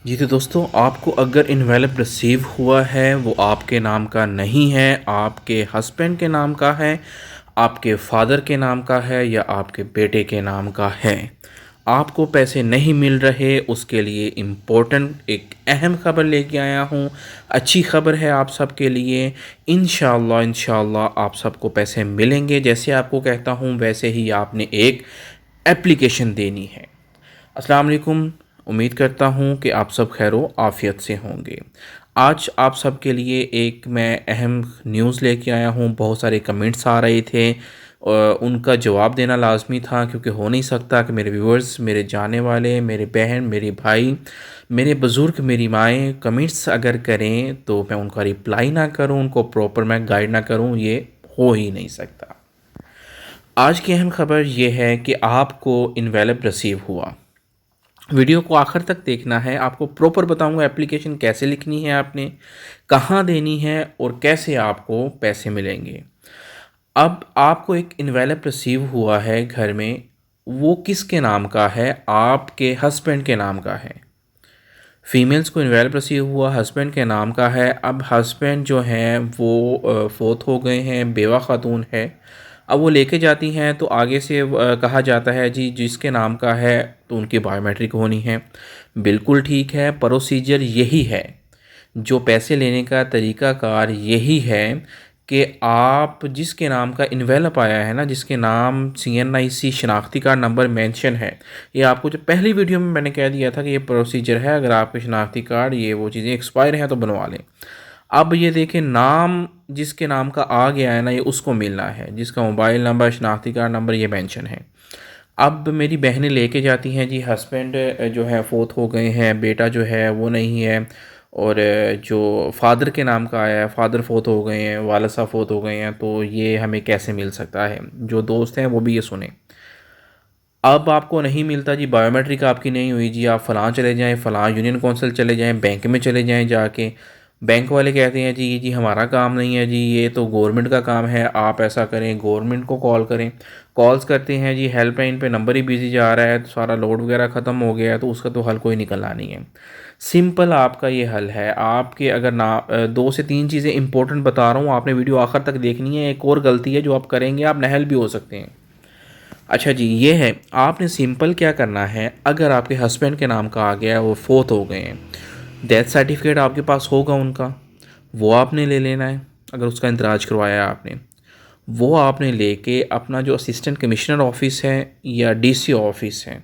जी तो दोस्तों, आपको अगर इनवेलप रिसीव हुआ है, वो आपके नाम का नहीं है, आपके हस्बैंड के नाम का है, आपके फादर के नाम का है या आपके बेटे के नाम का है, आपको पैसे नहीं मिल रहे, उसके लिए इम्पोर्टेंट एक अहम ख़बर लेके आया हूँ। अच्छी ख़बर है आप सबके लिए। इंशाल्लाह आप सबको पैसे मिलेंगे। जैसे आपको कहता हूँ वैसे ही आपने एक एप्लीकेशन देनी है। अस्सलाम वालेकुम। उम्मीद करता हूँ कि आप सब खैर आफ़ियत से होंगे। आज आप सब के लिए एक मैं अहम न्यूज़ लेके आया हूँ। बहुत सारे कमेंट्स आ रहे थे और उनका जवाब देना लाजमी था, क्योंकि हो नहीं सकता कि मेरे व्यूअर्स, मेरे जाने वाले, मेरे बहन, मेरे भाई, मेरे बुज़ुर्ग, मेरी माएँ कमेंट्स अगर करें तो मैं उनका रिप्लाई ना करूँ, उनको प्रॉपर मैं गाइड ना करूँ, ये हो ही नहीं सकता। आज की अहम ख़बर यह है कि आपको इनवेलप रिसीव हुआ। वीडियो को आखिर तक देखना है। आपको प्रॉपर बताऊंगा एप्लीकेशन कैसे लिखनी है, आपने कहाँ देनी है और कैसे आपको पैसे मिलेंगे। अब आपको एक इनवेलप रिसीव हुआ है घर में, वो किसके नाम का है? आपके हस्बैंड के नाम का है। फीमेल्स को इनवेलप रिसीव हुआ हस्बैंड के नाम का है। अब हस्बैंड जो हैं वो फोत हो गए हैं, बेवा खातून है। अब वो लेके जाती हैं तो आगे से कहा जाता है जी जिसके नाम का है तो उनकी बायोमेट्रिक होनी है। बिल्कुल ठीक है, प्रोसीजर यही है। जो पैसे लेने का तरीक़ाकार यही है कि आप जिसके नाम का इन्वेलप आया है ना, जिसके नाम CNIC शनाख्ती कार्ड नंबर मेंशन है, ये आपको जो पहली वीडियो में मैंने कह दिया था कि ये प्रोसीजर है, अगर आपके शनाख्ती कार्ड ये वो चीज़ें एक्सपायर हैं तो बनवा लें। अब ये देखें, नाम जिसके नाम का आ गया है ना, ये उसको मिलना है जिसका मोबाइल नंबर, शनाख्ती कार्ड नंबर ये मेंशन है। अब मेरी बहनें लेके जाती हैं जी हस्बैंड जो है फोत हो गए हैं, बेटा जो है वो नहीं है, और जो फादर के नाम का आया है, फादर फोत हो गए हैं, वालिद साहब फोत हो गए हैं, तो ये हमें कैसे मिल सकता है? जो दोस्त हैं वो भी ये सुने। अब आपको नहीं मिलता जी, बायोमेट्रिक आपकी नहीं हुई जी, आप फ़लाँ चले जाएँ, फ़लाँ यूनियन कौंसिल चले जाएँ, बैंक में चले जाएँ जाके। बैंक वाले कहते हैं जी ये जी हमारा काम नहीं है जी, ये तो गवर्नमेंट का काम है, आप ऐसा करें गवर्नमेंट को कॉल करें। कॉल्स करते हैं जी, हेल्पलाइन पे नंबर ही बिज़ी जा रहा है, तो सारा लोड वगैरह ख़त्म हो गया है, तो उसका तो हल कोई निकलना नहीं है। सिंपल आपका ये हल है। आपके अगर ना 2 से 3 चीज़ें इंपॉर्टेंट बता रहा हूँ, आपने वीडियो आखिर तक देखनी है। एक और गलती है जो आप करेंगे, आप नहल भी हो सकते हैं। अच्छा जी, ये है, आपने सिंपल क्या करना है, अगर आपके हस्बैंड के नाम का आ गया है, वो फोत हो गए हैं, डेथ सर्टिफिकेट आपके पास होगा उनका, वो आपने ले लेना है। अगर उसका इंदराज करवाया है आपने, वो आपने लेके अपना जो असिस्टेंट कमिश्नर ऑफिस है या DC ऑफिस है,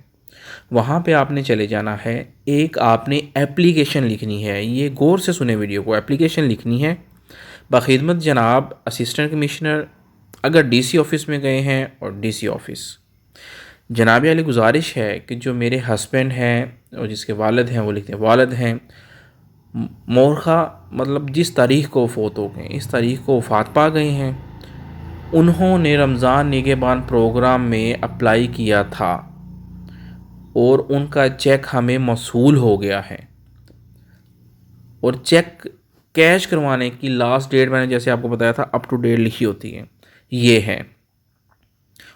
वहाँ पे आपने चले जाना है। एक आपने एप्लीकेशन लिखनी है, ये गौर से सुने वीडियो को, एप्लीकेशन लिखनी है बखिदमत जनाब असिस्टेंट कमिश्नर, अगर DC ऑफिस में गए हैं, और DC ऑफिस जनाब वाली गुजारिश है कि जो मेरे हस्बैंड हैं और जिसके वालिद हैं, वो लिखते हैं वालिद हैं मोरखा, मतलब जिस तारीख़ को फ़ौत हो गए, इस तारीख़ को वफ़ात पा गए हैं, उन्होंने रमज़ान निगहबान प्रोग्राम में अप्लाई किया था और उनका चेक हमें मौसूल हो गया है, और चेक कैश करवाने की लास्ट डेट मैंने जैसे आपको बताया था अप टू डेट लिखी होती है, ये है।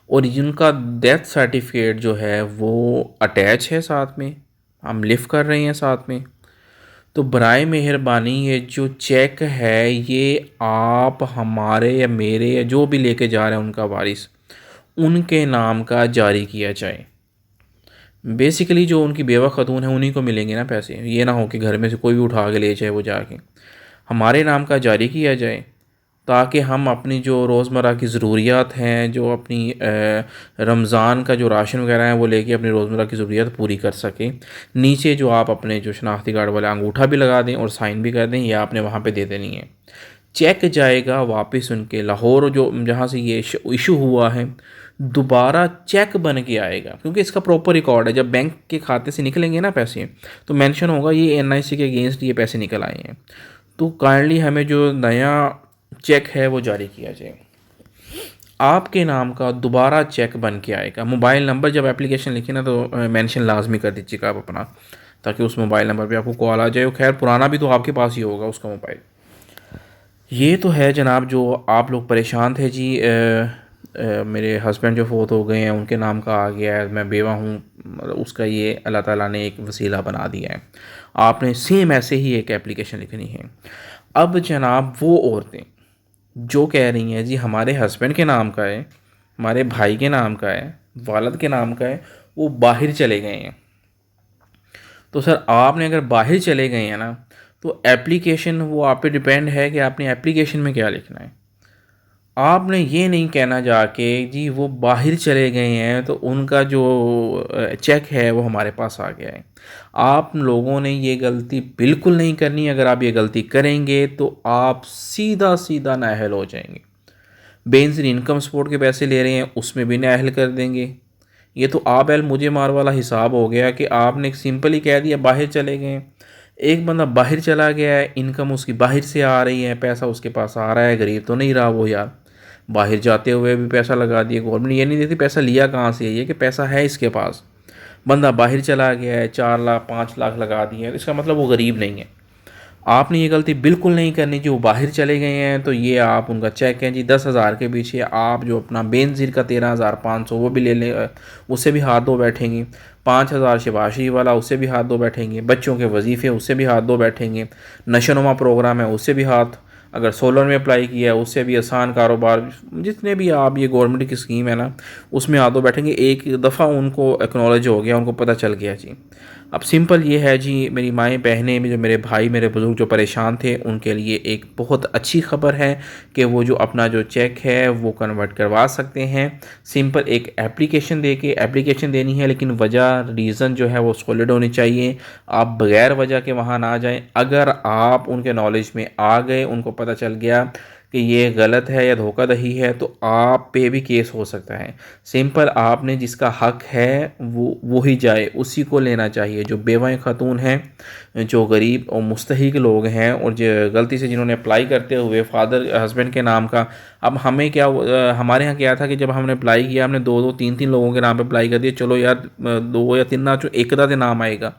और जिनका डेथ सर्टिफिकेट जो है वो अटैच है साथ में, हम लिफ्ट कर रहे हैं साथ में। तो बराए मेहरबानी ये जो चेक है ये आप हमारे या मेरे या जो भी लेके जा रहे हैं उनका वारिस, उनके नाम का जारी किया जाए। बेसिकली जो उनकी बेवा खतून है उन्हीं को मिलेंगे ना पैसे, ये ना हो कि घर में से कोई भी उठा के ले जाए, वो जाके हमारे नाम का जारी किया जाए, ताकि हम अपनी जो रोज़मर्रा की ज़रूरियात हैं, जो अपनी रमज़ान का जो राशन वगैरह है वो लेके अपनी रोज़मर्रा की ज़रूरियात पूरी कर सकें। नीचे जो आप अपने जो शनाख्ती कार्ड वाला अंगूठा भी लगा दें और साइन भी कर दें, ये आपने वहाँ पे दे देनी है। चेक जाएगा वापस उनके लाहौर, जो जहाँ से ये इशू हुआ है, दोबारा चेक बन के आएगा, क्योंकि इसका प्रॉपर रिकॉर्ड है। जब बैंक के खाते से निकलेंगे ना पैसे, तो मेंशन होगा ये NIC के अगेंस्ट ये पैसे निकल आए हैं। तो काइंडली हमें जो नया चेक है वो जारी किया जाए, आपके नाम का दोबारा चेक बन के आएगा। मोबाइल नंबर जब एप्लीकेशन लिखे ना तो मेंशन लाजमी कर दीजिएगा आप अपना, ताकि उस मोबाइल नंबर पे आपको कॉल आ जाए। खैर पुराना भी तो आपके पास ही होगा उसका मोबाइल। ये तो है जनाब, जो आप लोग परेशान थे जी मेरे हस्बैंड जो फ़ौत हो गए हैं उनके नाम का आ गया है, मैं बेवा हूँ, मतलब उसका ये अल्लाह ताला ने एक वसीला बना दिया है। आपने सेम ऐसे ही एक एप्लीकेशन लिखनी है। अब जनाब वो औरतें जो कह रही हैं जी हमारे हस्बैंड के नाम का है, हमारे भाई के नाम का है, वालिद के नाम का है, वो बाहर चले गए हैं, तो सर आपने अगर बाहर चले गए हैं ना, तो एप्लीकेशन वो आप पे डिपेंड है कि आपने एप्लीकेशन में क्या लिखना है। आपने ये नहीं कहना जाके जी वो बाहर चले गए हैं तो उनका जो चेक है वो हमारे पास आ गया है। आप लोगों ने ये गलती बिल्कुल नहीं करनी। अगर आप ये गलती करेंगे तो आप सीधा सीधा नाअहल हो जाएंगे। बेनज़ीर इनकम सपोर्ट के पैसे ले रहे हैं उसमें भी नाअहल कर देंगे। ये तो आप एल मुझे मार वाला हिसाब हो गया कि आपने सिंपल ही कह दिया बाहर चले गए। एक बंदा बाहर चला गया है, इनकम उसकी बाहर से आ रही है, पैसा उसके पास आ रहा है, गरीब तो नहीं रहा वो यार। बाहर जाते हुए भी पैसा लगा दिया। गवर्नमेंट ये नहीं देती पैसा लिया कहाँ से, ये कि पैसा है इसके पास। बंदा बाहर चला गया है, 4 लाख 5 लाख लगा दिए, इसका मतलब वो गरीब नहीं है। आपने ये गलती बिल्कुल नहीं करनी। जो बाहर चले गए हैं तो ये आप उनका चेक है जी 10,000 के पीछे आप जो अपना बेनज़ीर का 13,500 वो भी ले लें, उससे भी हाथ धो बैठेंगे। 5,000 शबाशी वाला उससे भी हाथ धो बैठेंगे। बच्चों के वजीफ़े उससे भी हाथ धो बैठेंगे। नशोनुमा प्रोग्राम है उससे भी हाथ, अगर सोलर में अप्लाई किया है उससे भी आसान कारोबार, जितने भी आप ये गवर्नमेंट की स्कीम है ना उसमें हाथ धो बैठेंगे। एक दफ़ा उनको एक्नॉलेज हो गया, उनको पता चल गया जी। अब सिंपल ये है जी, मेरी माएँ बहनें, जो मेरे भाई मेरे बुज़ुर्ग जो परेशान थे उनके लिए एक बहुत अच्छी ख़बर है कि वो जो अपना जो चेक है वो कन्वर्ट करवा सकते हैं। सिंपल एक एप्लीकेशन दे के एप्लीकेशन देनी है, लेकिन वजह रीज़न जो है वो सॉलिड होनी चाहिए। आप बग़ैर वजह के वहाँ ना जाएं। अगर आप उनके नॉलेज में आ गए, उनको पता चल गया कि ये गलत है या धोखाधड़ी है, तो आप पे भी केस हो सकता है। सिंपल आपने जिसका हक है वो ही जाए, उसी को लेना चाहिए। जो बेवाएँ खातून हैं, जो गरीब और मुस्तहिक लोग हैं, और जो गलती से जिन्होंने अप्लाई करते हुए फादर हस्बैंड के नाम का, अब हमें क्या हमारे यहाँ क्या था कि जब हमने अप्लाई किया हमने 2-2 3-3 लोगों के नाम पे अप्लाई कर दिया। चलो यार 2 या 3 ना जो एक दा नाम आएगा,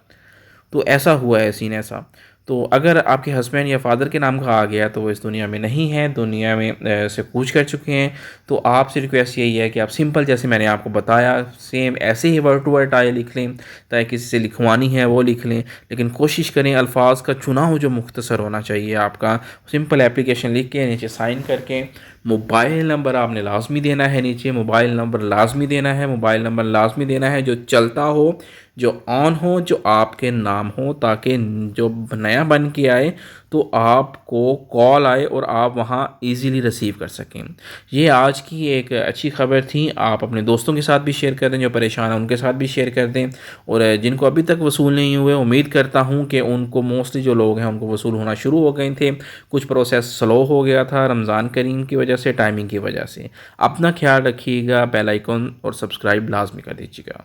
तो ऐसा हुआ है सीन ऐसा। तो अगर आपके हस्बैंड या फादर के नाम का आ गया तो वो इस दुनिया में नहीं है, दुनिया में से कूच कर चुके हैं। तो आपसे रिक्वेस्ट यही है कि आप सिंपल जैसे मैंने आपको बताया सेम ऐसे ही वर्ड टू वर्ड आए लिख लें, चाहे किसी से लिखवानी है वो लिख लें, लेकिन कोशिश करें अल्फाज का चुनाव जो मुख्तसर होना चाहिए आपका। सिंपल एप्लीकेशन लिख के नीचे साइन करके मोबाइल नंबर आपने लाजमी देना है, नीचे मोबाइल नंबर लाजमी देना है, मोबाइल नंबर लाजमी देना है जो चलता हो, जो ऑन हो, जो आपके नाम हो, ताकि जो नया बन के आए तो आपको कॉल आए और आप वहाँ इजीली रिसीव कर सकें। ये आज की एक अच्छी ख़बर थी। आप अपने दोस्तों के साथ भी शेयर कर दें, जो परेशान हैं उनके साथ भी शेयर कर दें, और जिनको अभी तक वसूल नहीं हुए उम्मीद करता हूँ कि उनको मोस्टली जो लोग हैं उनको वसूल होना शुरू हो गए थे। कुछ प्रोसेस स्लो हो गया था रमज़ान करीम की वजह से, टाइमिंग की वजह से। अपना ख्याल रखिएगा, बेल आइकन और सब्सक्राइब लाजमी कर दीजिएगा।